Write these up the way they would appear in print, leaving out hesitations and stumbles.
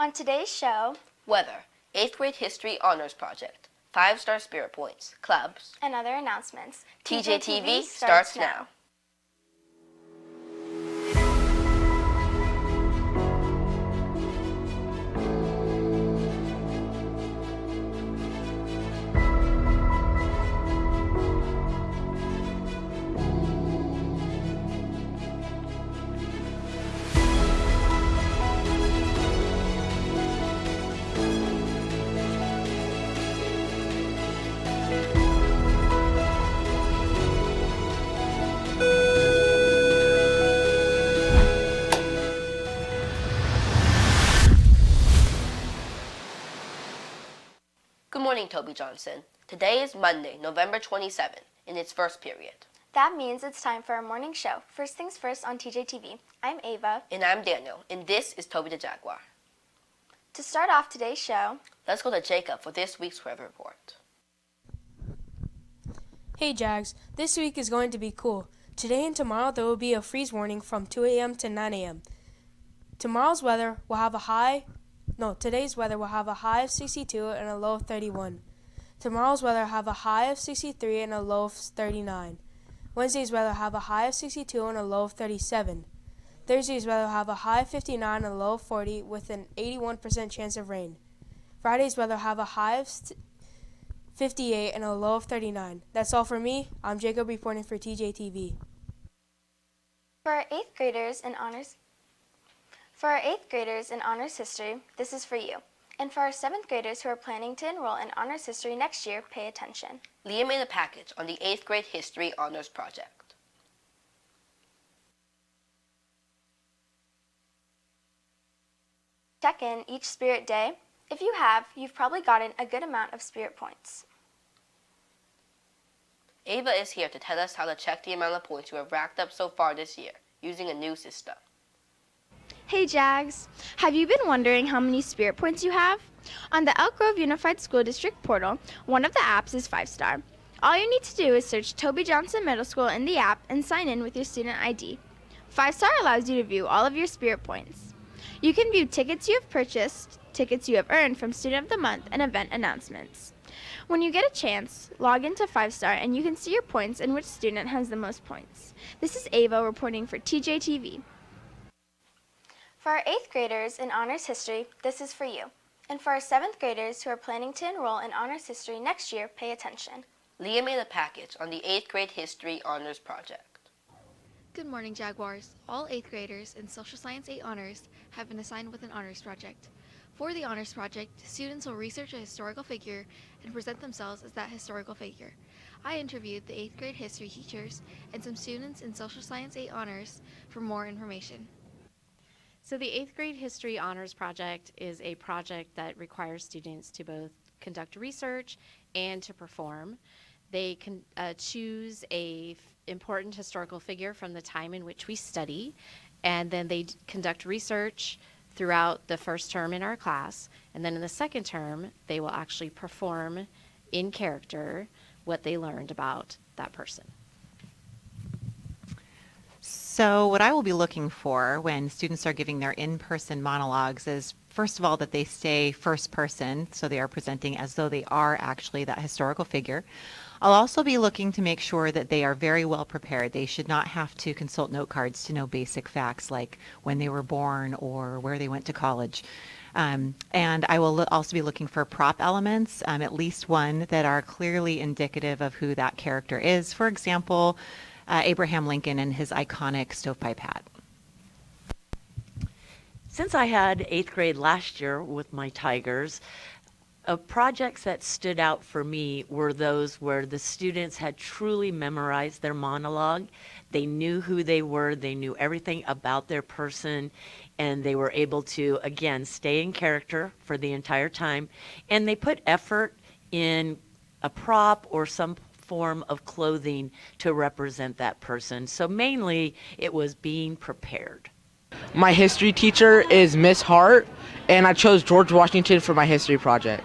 On today's show, weather, 8th grade history honors project, 5-star spirit points, clubs, and other announcements. TJTV starts now. Good morning, Toby Johnson. Today is Monday, November 27th, in its first period. That means it's time for our morning show. First things first on TJTV. I'm Ava. And I'm Daniel, and this is Toby the Jaguar. To start off today's show, let's go to Jacob for this week's weather report. Hey Jags, this week is going to be cool. Today and tomorrow there will be a freeze warning from 2 a.m. to 9 a.m. Today's weather will have a high of 62 and a low of 31. Tomorrow's weather will have a high of 63 and a low of 39. Wednesday's weather will have a high of 62 and a low of 37. Thursday's weather will have a high of 59 and a low of 40 with an 81% chance of rain. Friday's weather will have a high of 58 and a low of 39. That's all for me. I'm Jacob reporting for TJTV. For our 8th graders in honors history, this is for you. And for our 7th graders who are planning to enroll in honors history next year, pay attention. Leah made a package on the 8th grade history honors project. Check in each spirit day. If you have, you've probably gotten a good amount of spirit points. Ava is here to tell us how to check the amount of points you have racked up so far this year using a new system. Hey Jags, have you been wondering how many spirit points you have? On the Elk Grove Unified School District portal, one of the apps is 5-star. All you need to do is search Toby Johnson Middle School in the app and sign in with your student ID. 5-star allows you to view all of your spirit points. You can view tickets you have purchased, tickets you have earned from Student of the Month, and event announcements. When you get a chance, log into 5-star and you can see your points and which student has the most points. This is Ava reporting for TJTV. For our 8th graders in honors history, this is for you. And for our 7th graders who are planning to enroll in honors history next year, pay attention. Leah made a package on the 8th grade history honors project. Good morning, Jaguars. All 8th graders in Social Science 8 Honors have been assigned with an honors project. For the honors project, students will research a historical figure and present themselves as that historical figure. I interviewed the 8th grade history teachers and some students in Social Science 8 Honors for more information. So the 8th grade history honors project is a project that requires students to both conduct research and to perform. They can choose a important historical figure from the time in which we study, and then they conduct research throughout the first term in our class, and then in the second term they will actually perform in character what they learned about that person. So what I will be looking for when students are giving their in-person monologues is, first of all, that they stay first person, so they are presenting as though they are actually that historical figure. I'll also be looking to make sure that they are very well prepared. They should not have to consult note cards to know basic facts like when they were born or where they went to college. And I will also be looking for prop elements, at least one, that are clearly indicative of who that character is. For example, Abraham Lincoln and his iconic stovepipe hat. Since I had 8th grade last year with my Tigers, projects that stood out for me were those where the students had truly memorized their monologue. They knew who they were, they knew everything about their person, and they were able to, again, stay in character for the entire time. And they put effort in a prop or some form of clothing to represent that person. So mainly it was being prepared. My history teacher is Miss Hart, and I chose George Washington for my history project.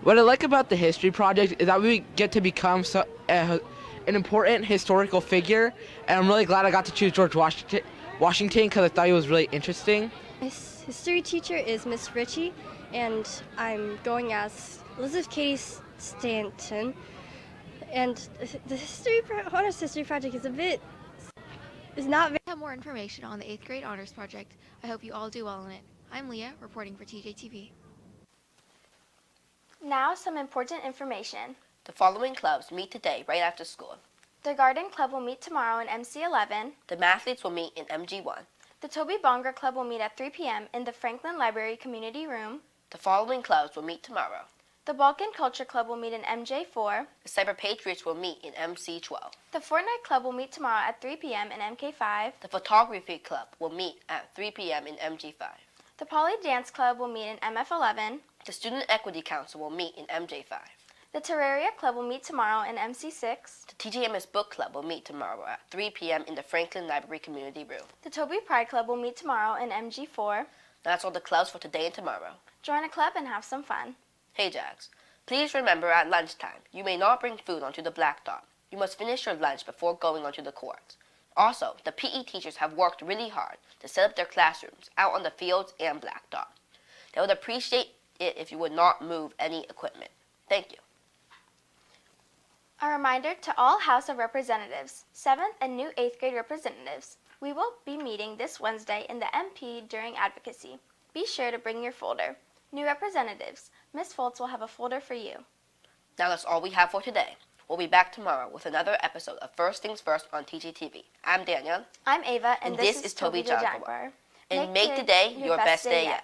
What I like about the history project is that we get to become an important historical figure, and I'm really glad I got to choose George Washington because I thought he was really interesting. Miss history teacher is Miss Ritchie, and I'm going as Elizabeth Katie Stanton. And the honors history project is not very. To have more information on the 8th grade honors project, I hope you all do well in it. I'm Leah, reporting for TJTV. Now some important information. The following clubs meet today right after school. The Garden Club will meet tomorrow in MC11. The Mathletes will meet in MG1. The Toby Bonga Club will meet at 3 p.m. in the Franklin Library Community Room. The following clubs will meet tomorrow. The Balkan Culture Club will meet in MJ4. The Cyber Patriots will meet in MC12. The Fortnite Club will meet tomorrow at 3 p.m. in MK5. The Photography Club will meet at 3 p.m. in MG5. The Poly Dance Club will meet in MF11. The Student Equity Council will meet in MJ5. The Terraria Club will meet tomorrow in MC6. The TJMS Book Club will meet tomorrow at 3 p.m. in the Franklin Library Community Room. The Toby Pride Club will meet tomorrow in MG4. That's all the clubs for today and tomorrow. Join a club and have some fun. Hey Jags, please remember at lunchtime, you may not bring food onto the blacktop. You must finish your lunch before going onto the courts. Also, the PE teachers have worked really hard to set up their classrooms out on the fields and blacktop. They would appreciate it if you would not move any equipment. Thank you. A reminder to all House of Representatives, 7th and new 8th grade representatives, we will be meeting this Wednesday in the MP during advocacy. Be sure to bring your folder. New representatives, Ms. Foltz will have a folder for you. Now that's all we have for today. We'll be back tomorrow with another episode of First Things First on TJTV. I'm Daniel. I'm Ava, and this is Toby Johnson Johnson. And make today your best day yet.